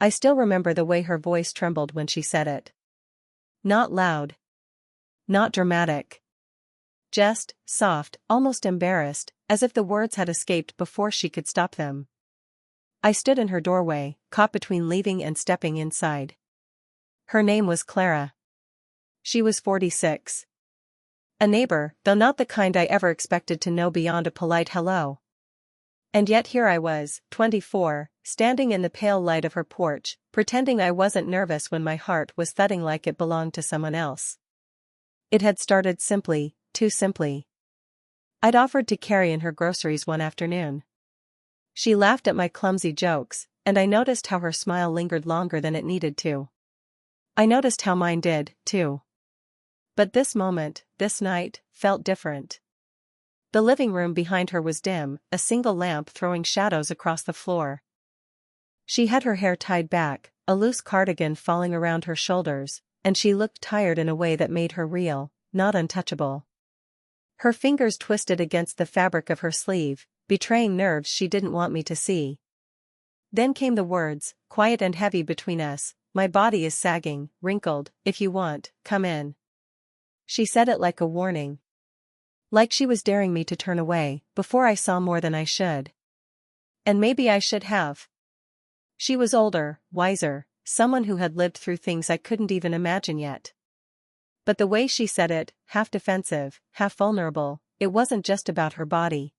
I still remember the way her voice trembled when she said it. Not loud. Not dramatic. Just soft, almost embarrassed, as if the words had escaped before she could stop them. I stood in her doorway, caught between leaving and stepping inside. Her name was Clara. She was 46. A neighbor, though not the kind I ever expected to know beyond a polite hello. And yet here I was, 24, standing in the pale light of her porch, pretending I wasn't nervous when my heart was thudding like it belonged to someone else. It had started simply, too simply. I'd offered to carry in her groceries one afternoon. She laughed at my clumsy jokes, and I noticed how her smile lingered longer than it needed to. I noticed how mine did, too. But this moment, this night, felt different. The living room behind her was dim, a single lamp throwing shadows across the floor. She had her hair tied back, a loose cardigan falling around her shoulders, and she looked tired in a way that made her real, not untouchable. Her fingers twisted against the fabric of her sleeve, betraying nerves she didn't want me to see. Then came the words, quiet and heavy between us, "My body is sagging, wrinkled, if you want, come in." She said it like a warning. Like she was daring me to turn away, before I saw more than I should. And maybe I should have. She was older, wiser, someone who had lived through things I couldn't even imagine yet. But the way she said it, half defensive, half vulnerable, it wasn't just about her body.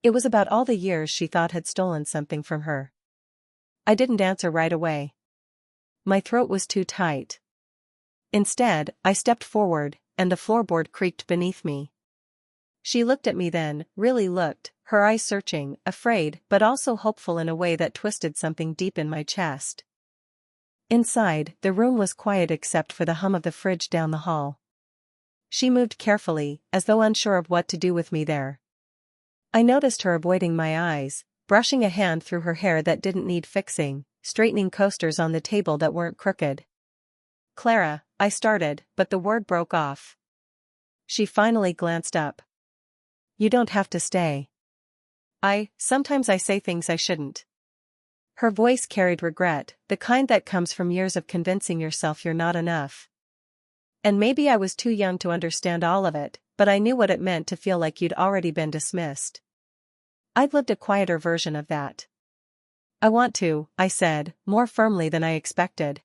It was about all the years she thought had stolen something from her. I didn't answer right away. My throat was too tight. Instead, I stepped forward, and the floorboard creaked beneath me. She looked at me then, really looked, her eyes searching, afraid but also hopeful in a way that twisted something deep in my chest. Inside, the room was quiet except for the hum of the fridge down the hall. She moved carefully, as though unsure of what to do with me there. I noticed her avoiding my eyes, brushing a hand through her hair that didn't need fixing, straightening coasters on the table that weren't crooked. "Clara," I started, but the word broke off. She finally glanced up. "You don't have to stay." Sometimes I say things I shouldn't." Her voice carried regret, the kind that comes from years of convincing yourself you're not enough. And maybe I was too young to understand all of it, but I knew what it meant to feel like you'd already been dismissed. I'd lived a quieter version of that. "I want to," I said, more firmly than I expected.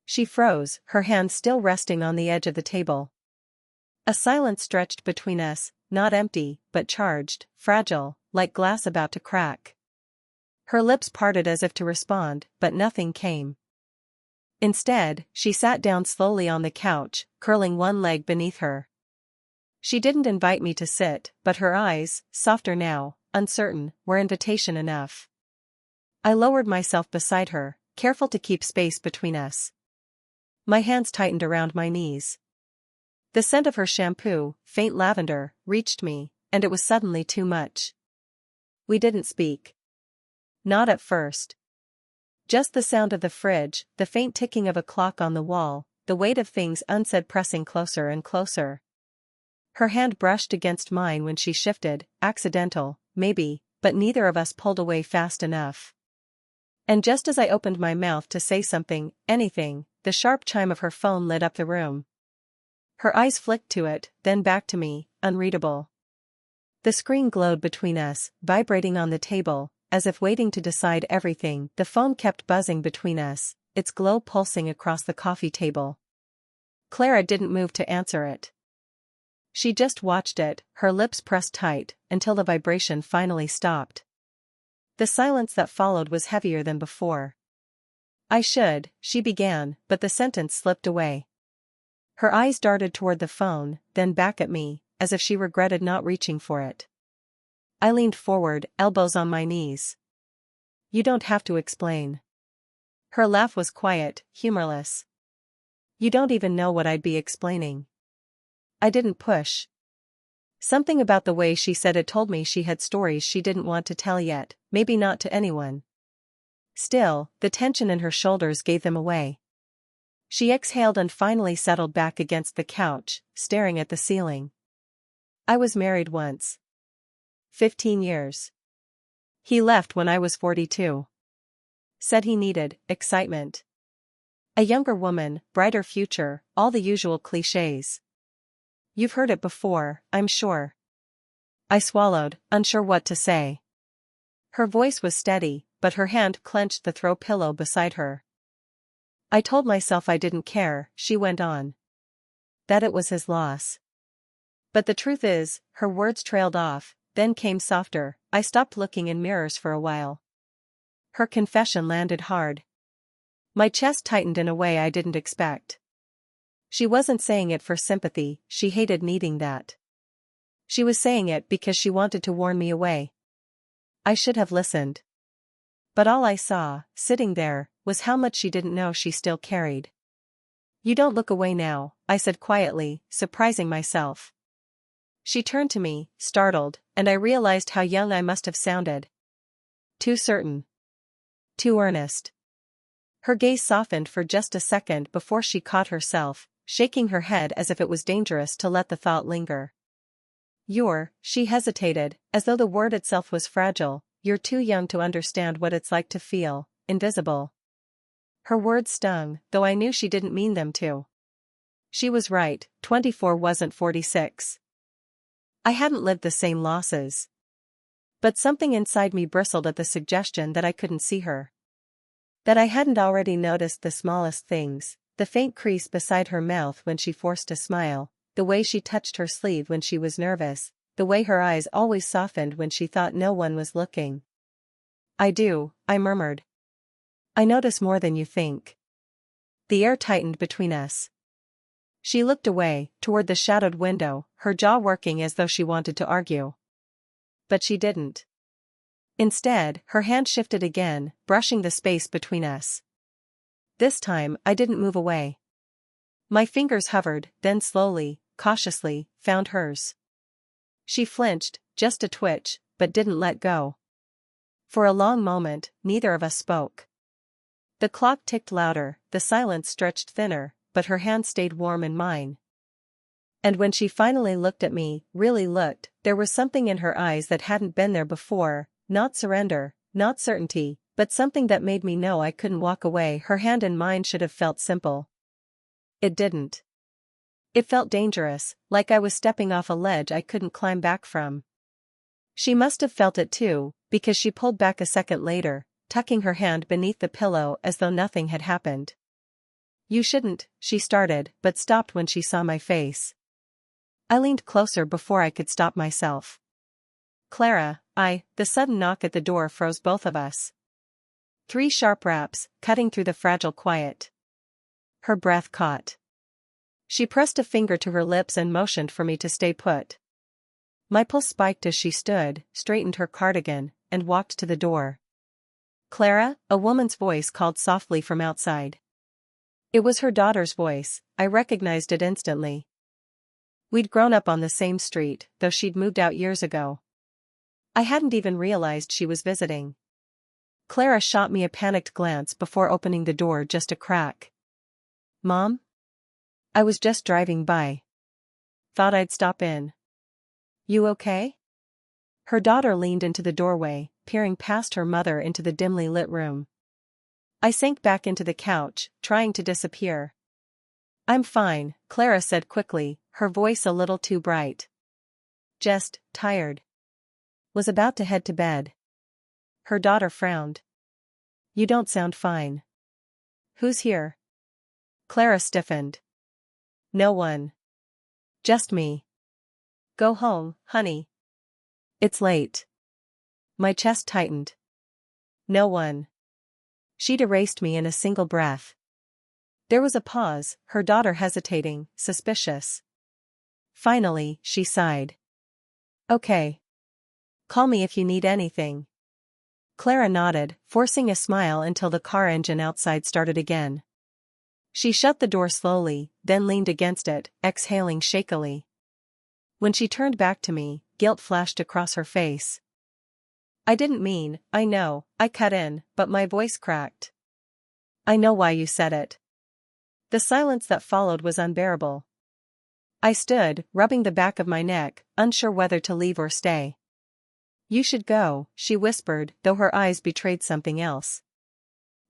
She froze, her hand still resting on the edge of the table. A silence stretched between us, not empty, but charged, fragile, like glass about to crack. Her lips parted as if to respond, but nothing came. Instead, she sat down slowly on the couch, curling one leg beneath her. She didn't invite me to sit, but her eyes, softer now, uncertain, were invitation enough. I lowered myself beside her, careful to keep space between us. My hands tightened around my knees. The scent of her shampoo, faint lavender, reached me, and it was suddenly too much. We didn't speak. Not at first. Just the sound of the fridge, the faint ticking of a clock on the wall, the weight of things unsaid pressing closer and closer. Her hand brushed against mine when she shifted, accidental, maybe, but neither of us pulled away fast enough. And just as I opened my mouth to say something, anything, the sharp chime of her phone lit up the room. Her eyes flicked to it, then back to me, unreadable. The screen glowed between us, vibrating on the table, as if waiting to decide everything. The phone kept buzzing between us, its glow pulsing across the coffee table. Clara didn't move to answer it. She just watched it, her lips pressed tight, until the vibration finally stopped. The silence that followed was heavier than before. She began, but the sentence slipped away. Her eyes darted toward the phone, then back at me, as if she regretted not reaching for it. I leaned forward, elbows on my knees. "You don't have to explain." Her laugh was quiet, humorless. "You don't even know what I'd be explaining." I didn't push. Something about the way she said it told me she had stories she didn't want to tell yet, maybe not to anyone. Still, the tension in her shoulders gave them away. She exhaled and finally settled back against the couch, staring at the ceiling. "I was married once. 15 years. He left when I was 42. Said he needed excitement. A younger woman, brighter future, all the usual clichés. You've heard it before, I'm sure. I swallowed, unsure what to say. Her voice was steady, but her hand clenched the throw pillow beside her. I told myself I didn't care, she went on. That it was his loss. But the truth is, her words trailed off, then came softer. I stopped looking in mirrors for a while. Her confession landed hard. My chest tightened in a way I didn't expect. She wasn't saying it for sympathy, she hated needing that. She was saying it because she wanted to warn me away. I should have listened. But all I saw, sitting there, was how much she didn't know she still carried. You don't look away now, I said quietly, surprising myself. She turned to me, startled, and I realized how young I must have sounded. Too certain. Too earnest. Her gaze softened for just a second before she caught herself, shaking her head as if it was dangerous to let the thought linger. She hesitated, as though the word itself was fragile. You're too young to understand what it's like to feel invisible. Her words stung, though I knew she didn't mean them to. She was right, 24 wasn't 46. I hadn't lived the same losses. But something inside me bristled at the suggestion that I couldn't see her. That I hadn't already noticed the smallest things, the faint crease beside her mouth when she forced a smile, the way she touched her sleeve when she was nervous, the way her eyes always softened when she thought no one was looking. I do, I murmured. I notice more than you think. The air tightened between us. She looked away, toward the shadowed window, her jaw working as though she wanted to argue. But she didn't. Instead, her hand shifted again, brushing the space between us. This time, I didn't move away. My fingers hovered, then slowly, cautiously, found hers. She flinched, just a twitch, but didn't let go. For a long moment, neither of us spoke. The clock ticked louder, the silence stretched thinner, but her hand stayed warm in mine. And when she finally looked at me, really looked, there was something in her eyes that hadn't been there before, not surrender, not certainty, but something that made me know I couldn't walk away. Her hand in mine should have felt simple. It didn't. It felt dangerous, like I was stepping off a ledge I couldn't climb back from. She must have felt it too, because she pulled back a second later, tucking her hand beneath the pillow as though nothing had happened. You shouldn't, she started, but stopped when she saw my face. I leaned closer before I could stop myself. Clara, the sudden knock at the door froze both of us. 3 sharp raps, cutting through the fragile quiet. Her breath caught. She pressed a finger to her lips and motioned for me to stay put. My pulse spiked as she stood, straightened her cardigan, and walked to the door. Clara, a woman's voice called softly from outside. It was her daughter's voice, I recognized it instantly. We'd grown up on the same street, though she'd moved out years ago. I hadn't even realized she was visiting. Clara shot me a panicked glance before opening the door just a crack. Mom? I was just driving by. Thought I'd stop in. You okay? Her daughter leaned into the doorway, peering past her mother into the dimly lit room. I sank back into the couch, trying to disappear. I'm fine, Clara said quickly, her voice a little too bright. Just tired. Was about to head to bed. Her daughter frowned. You don't sound fine. Who's here? Clara stiffened. No one. Just me. Go home, honey. It's late. My chest tightened. No one. She'd erased me in a single breath. There was a pause, her daughter hesitating, suspicious. Finally, she sighed. Okay. Call me if you need anything. Clara nodded, forcing a smile until the car engine outside started again. She shut the door slowly, then leaned against it, exhaling shakily. When she turned back to me, guilt flashed across her face. I didn't mean, I know, I cut in, but my voice cracked. I know why you said it. The silence that followed was unbearable. I stood, rubbing the back of my neck, unsure whether to leave or stay. You should go, she whispered, though her eyes betrayed something else.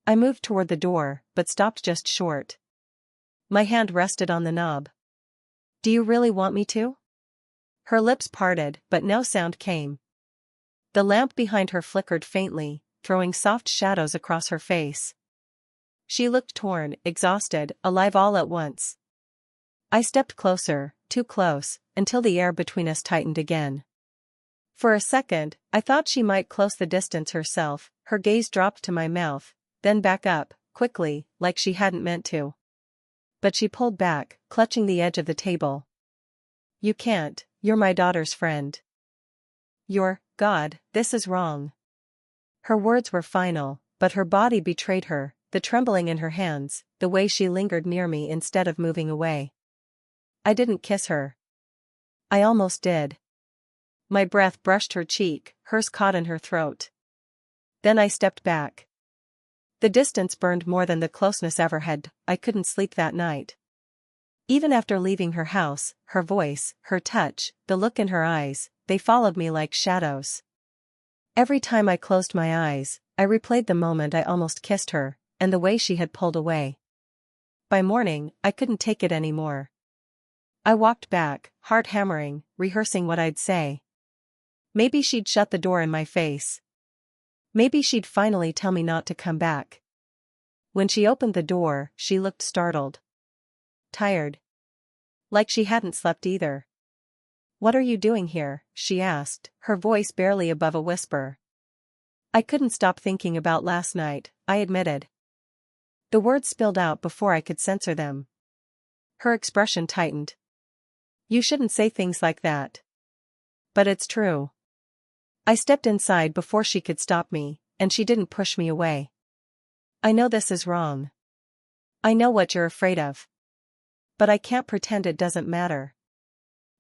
I moved toward the door, but stopped just short. My hand rested on the knob. Do you really want me to? Her lips parted, but no sound came. The lamp behind her flickered faintly, throwing soft shadows across her face. She looked torn, exhausted, alive all at once. I stepped closer, too close, until the air between us tightened again. For a second, I thought she might close the distance herself. Her gaze dropped to my mouth, then back up, quickly, like she hadn't meant to. But she pulled back, clutching the edge of the table. You can't, you're my daughter's friend. God, this is wrong. Her words were final, but her body betrayed her, the trembling in her hands, the way she lingered near me instead of moving away. I didn't kiss her. I almost did. My breath brushed her cheek, hers caught in her throat. Then I stepped back. The distance burned more than the closeness ever had. I couldn't sleep that night. Even after leaving her house, her voice, her touch, the look in her eyes, they followed me like shadows. Every time I closed my eyes, I replayed the moment I almost kissed her, and the way she had pulled away. By morning, I couldn't take it anymore. I walked back, heart hammering, rehearsing what I'd say. Maybe she'd shut the door in my face. Maybe she'd finally tell me not to come back. When she opened the door, she looked startled. Tired. Like she hadn't slept either. What are you doing here? She asked, her voice barely above a whisper. I couldn't stop thinking about last night, I admitted. The words spilled out before I could censor them. Her expression tightened. You shouldn't say things like that. But it's true. I stepped inside before she could stop me, and she didn't push me away. I know this is wrong. I know what you're afraid of. But I can't pretend it doesn't matter.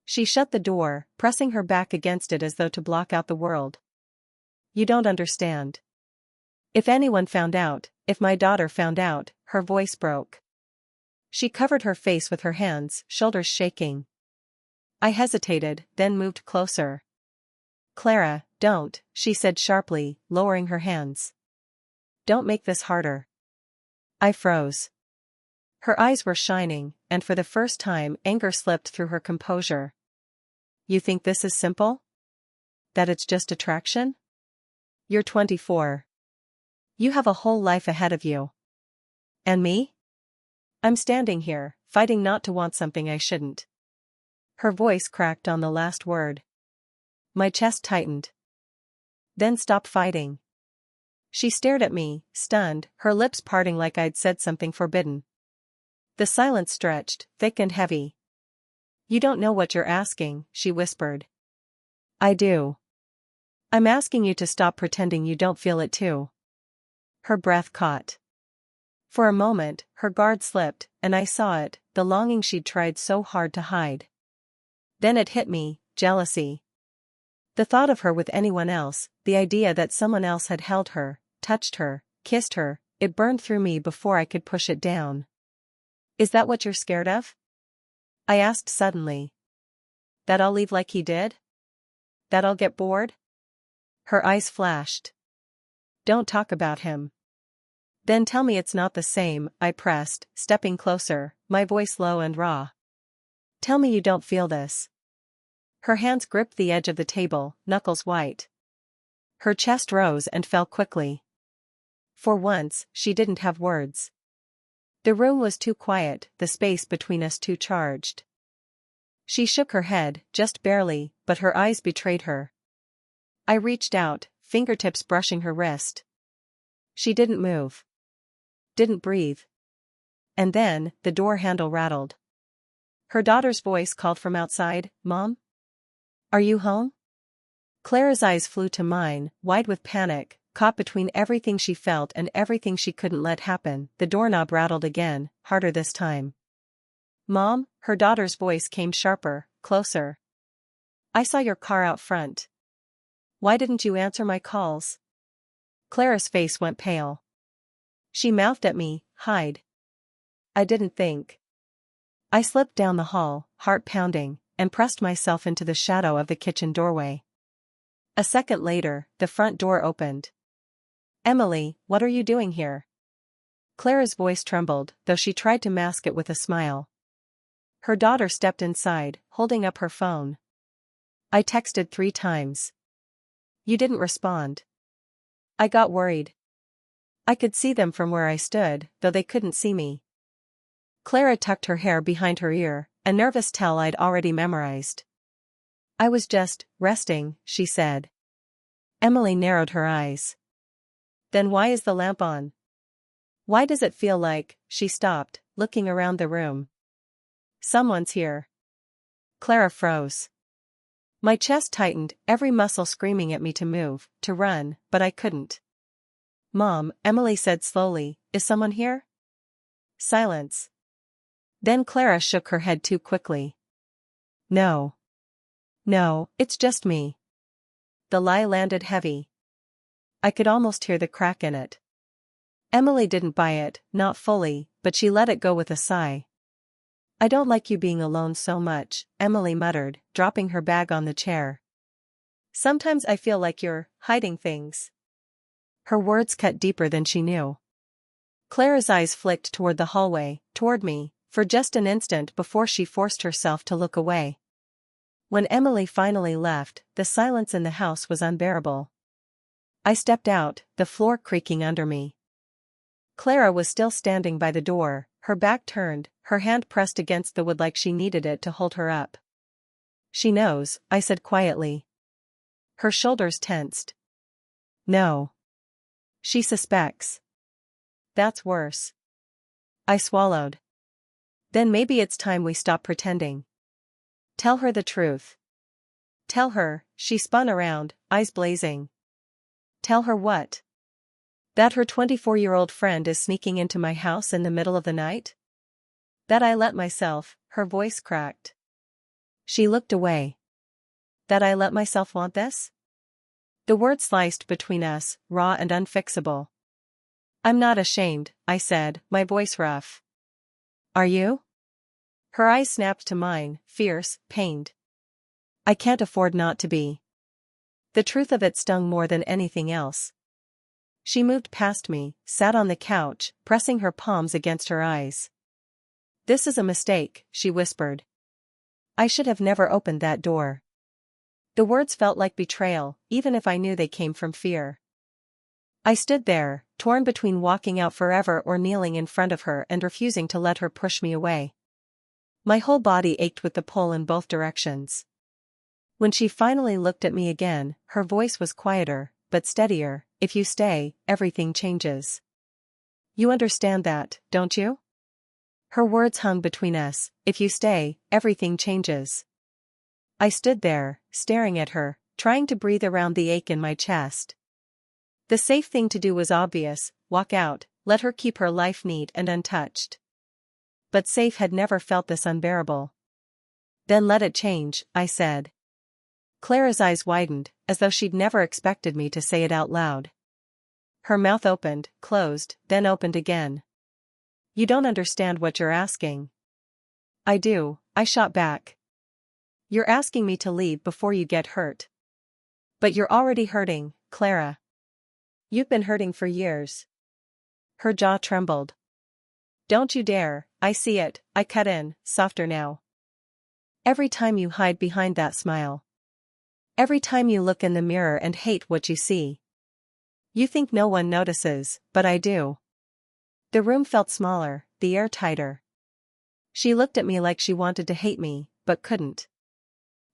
She shut the door, pressing her back against it as though to block out the world. You don't understand. If anyone found out, if my daughter found out, her voice broke. She covered her face with her hands, shoulders shaking. I hesitated, then moved closer. Clara, don't, she said sharply, lowering her hands. Don't make this harder. I froze. Her eyes were shining, and for the first time anger slipped through her composure. You think this is simple? That it's just attraction? You're 24. You have a whole life ahead of you. And me? I'm standing here, fighting not to want something I shouldn't. Her voice cracked on the last word. My chest tightened. Then stop fighting. She stared at me, stunned, her lips parting like I'd said something forbidden. The silence stretched, thick and heavy. You don't know what you're asking, she whispered. I do. I'm asking you to stop pretending you don't feel it too. Her breath caught. For a moment, her guard slipped, and I saw it, the longing she'd tried so hard to hide. Then it hit me, jealousy. The thought of her with anyone else, the idea that someone else had held her, touched her, kissed her, it burned through me before I could push it down. Is that what you're scared of? I asked suddenly. That I'll leave like he did? That I'll get bored? Her eyes flashed. Don't talk about him. Then tell me it's not the same, I pressed, stepping closer, my voice low and raw. Tell me you don't feel this. Her hands gripped the edge of the table, knuckles white. Her chest rose and fell quickly. For once, she didn't have words. The room was too quiet, the space between us too charged. She shook her head, just barely, but her eyes betrayed her. I reached out, fingertips brushing her wrist. She didn't move. Didn't breathe. And then, the door handle rattled. Her daughter's voice called from outside, Mom? Are you home? Clara's eyes flew to mine, wide with panic, caught between everything she felt and everything she couldn't let happen. The doorknob rattled again, harder this time. Mom, her daughter's voice came sharper, closer. I saw your car out front. Why didn't you answer my calls? Clara's face went pale. She mouthed at me, hide. I didn't think. I slipped down the hall, heart pounding, and pressed myself into the shadow of the kitchen doorway. A second later, the front door opened. Emily, what are you doing here? Clara's voice trembled, though she tried to mask it with a smile. Her daughter stepped inside, holding up her phone. I texted 3 times. You didn't respond. I got worried. I could see them from where I stood, though they couldn't see me. Clara tucked her hair behind her ear, a nervous tell I'd already memorized. I was just resting, she said. Emily narrowed her eyes. Then why is the lamp on? Why does it feel like, she stopped, looking around the room. Someone's here. Clara froze. My chest tightened, every muscle screaming at me to move, to run, but I couldn't. Mom, Emily said slowly, is someone here? Silence. Then Clara shook her head too quickly. No. No, it's just me. The lie landed heavy. I could almost hear the crack in it. Emily didn't buy it, not fully, but she let it go with a sigh. I don't like you being alone so much, Emily muttered, dropping her bag on the chair. Sometimes I feel like you're hiding things. Her words cut deeper than she knew. Clara's eyes flicked toward the hallway, toward me, for just an instant before she forced herself to look away. When Emily finally left, the silence in the house was unbearable. I stepped out, the floor creaking under me. Clara was still standing by the door, her back turned, her hand pressed against the wood like she needed it to hold her up. She knows, I said quietly. Her shoulders tensed. No. She suspects. That's worse. I swallowed. Then maybe it's time we stop pretending. Tell her the truth. Tell her, she spun around, eyes blazing. Tell her what? That her 24-year-old friend is sneaking into my house in the middle of the night? That I let myself, her voice cracked. She looked away. That I let myself want this? The word sliced between us, raw and unfixable. I'm not ashamed, I said, my voice rough. Are you? Her eyes snapped to mine, fierce, pained. I can't afford not to be. The truth of it stung more than anything else. She moved past me, sat on the couch, pressing her palms against her eyes. This is a mistake, she whispered. I should have never opened that door. The words felt like betrayal, even if I knew they came from fear. I stood there, torn between walking out forever or kneeling in front of her and refusing to let her push me away. My whole body ached with the pull in both directions. When she finally looked at me again, her voice was quieter, but steadier. If you stay, everything changes. You understand that, don't you? Her words hung between us. If you stay, everything changes. I stood there, staring at her, trying to breathe around the ache in my chest. The safe thing to do was obvious, walk out, let her keep her life neat and untouched. But safe had never felt this unbearable. Then let it change, I said. Clara's eyes widened, as though she'd never expected me to say it out loud. Her mouth opened, closed, then opened again. You don't understand what you're asking. I do, I shot back. You're asking me to leave before you get hurt. But you're already hurting, Clara. You've been hurting for years. Her jaw trembled. Don't you dare, I see it, I cut in, softer now. Every time you hide behind that smile. Every time you look in the mirror and hate what you see. You think no one notices, but I do. The room felt smaller, the air tighter. She looked at me like she wanted to hate me, but couldn't.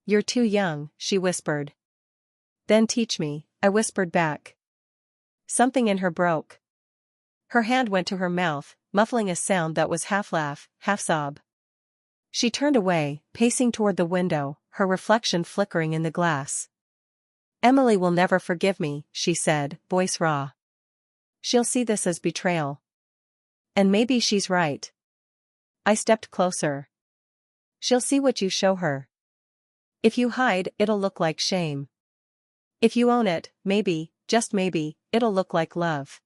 You're too young, she whispered. Then teach me, I whispered back. Something in her broke. Her hand went to her mouth, muffling a sound that was half laugh, half sob. She turned away, pacing toward the window, her reflection flickering in the glass. Emily will never forgive me, she said, voice raw. She'll see this as betrayal. And maybe she's right. I stepped closer. She'll see what you show her. If you hide, it'll look like shame. If you own it, maybe, just maybe, it'll look like love.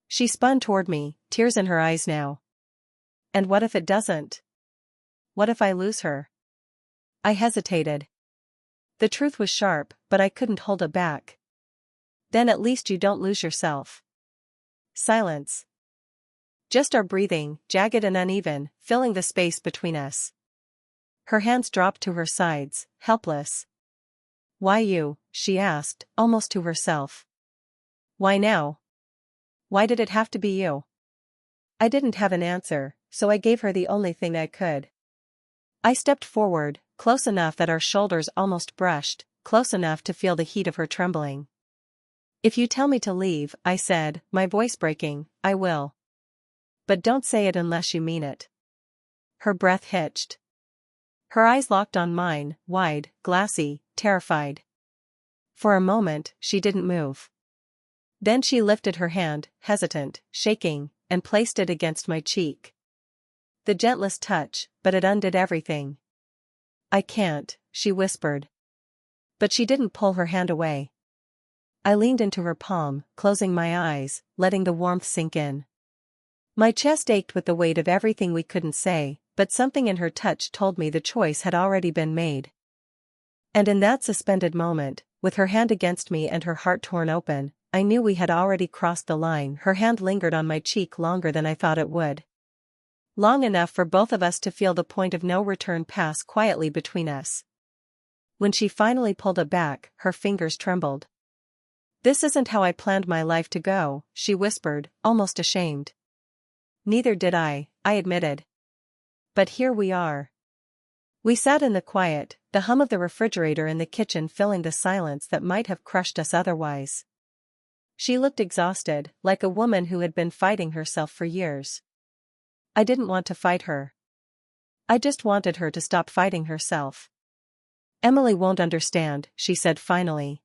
She spun toward me, tears in her eyes now. And what if it doesn't? What if I lose her? I hesitated. The truth was sharp, but I couldn't hold it back. Then at least you don't lose yourself. Silence. Just our breathing, jagged and uneven, filling the space between us. Her hands dropped to her sides, helpless. "Why you?" she asked, almost to herself. "Why now? Why did it have to be you?" I didn't have an answer, so I gave her the only thing I could. I stepped forward, close enough that our shoulders almost brushed, close enough to feel the heat of her trembling. "If you tell me to leave," I said, my voice breaking, "I will. But don't say it unless you mean it." Her breath hitched. Her eyes locked on mine, wide, glassy, terrified. For a moment, she didn't move. Then she lifted her hand, hesitant, shaking, and placed it against my cheek. The gentlest touch, but it undid everything. "I can't," she whispered. But she didn't pull her hand away. I leaned into her palm, closing my eyes, letting the warmth sink in. My chest ached with the weight of everything we couldn't say, but something in her touch told me the choice had already been made. And in that suspended moment, with her hand against me and her heart torn open, I knew we had already crossed the line. Her hand lingered on my cheek longer than I thought it would. Long enough for both of us to feel the point of no return pass quietly between us. When she finally pulled it back, her fingers trembled. "This isn't how I planned my life to go," she whispered, almost ashamed. "Neither did I admitted. But here we are." We sat in the quiet, the hum of the refrigerator in the kitchen filling the silence that might have crushed us otherwise. She looked exhausted, like a woman who had been fighting herself for years. I didn't want to fight her. I just wanted her to stop fighting herself. "Emily won't understand," she said finally.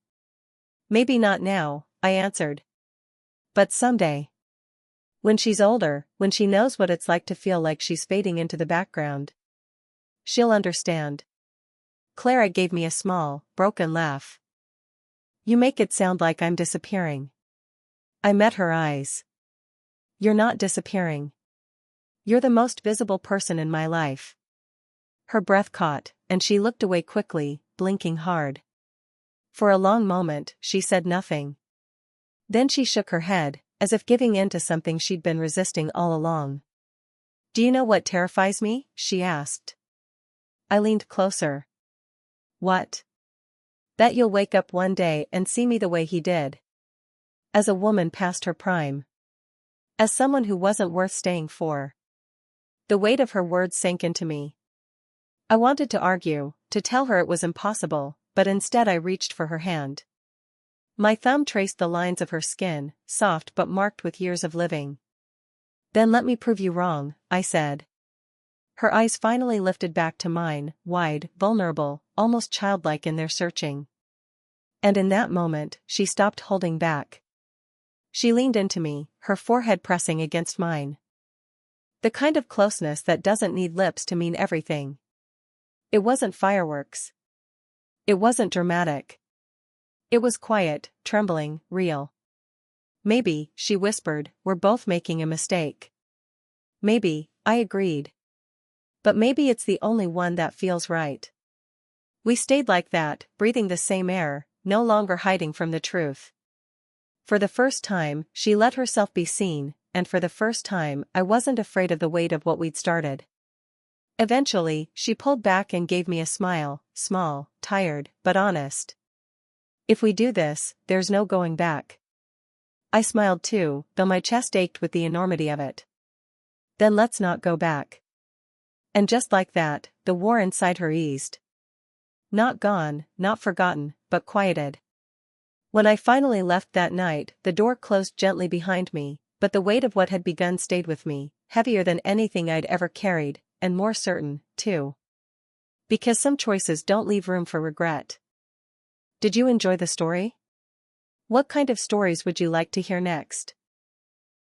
"Maybe not now," I answered. "But someday. When she's older, when she knows what it's like to feel like she's fading into the background. She'll understand." Clara gave me a small, broken laugh. "You make it sound like I'm disappearing." I met her eyes. "You're not disappearing. You're the most visible person in my life." Her breath caught, and she looked away quickly, blinking hard. For a long moment, she said nothing. Then she shook her head, as if giving in to something she'd been resisting all along. "Do you know what terrifies me?" she asked. I leaned closer. "What?" "That you'll wake up one day and see me the way he did. As a woman past her prime. As someone who wasn't worth staying for." The weight of her words sank into me. I wanted to argue, to tell her it was impossible, but instead I reached for her hand. My thumb traced the lines of her skin, soft but marked with years of living. "Then let me prove you wrong," I said. Her eyes finally lifted back to mine, wide, vulnerable, almost childlike in their searching. And in that moment, she stopped holding back. She leaned into me, her forehead pressing against mine. The kind of closeness that doesn't need lips to mean everything. It wasn't fireworks. It wasn't dramatic. It was quiet, trembling, real. "Maybe," she whispered, "we're both making a mistake." "Maybe," I agreed. "But maybe it's the only one that feels right." We stayed like that, breathing the same air, no longer hiding from the truth. For the first time, she let herself be seen, and for the first time, I wasn't afraid of the weight of what we'd started. Eventually, she pulled back and gave me a smile, small, tired, but honest. "If we do this, there's no going back." I smiled too, though my chest ached with the enormity of it. "Then let's not go back." And just like that, the war inside her eased. Not gone, not forgotten, but quieted. When I finally left that night, the door closed gently behind me, but the weight of what had begun stayed with me, heavier than anything I'd ever carried, and more certain, too. Because some choices don't leave room for regret. Did you enjoy the story? What kind of stories would you like to hear next?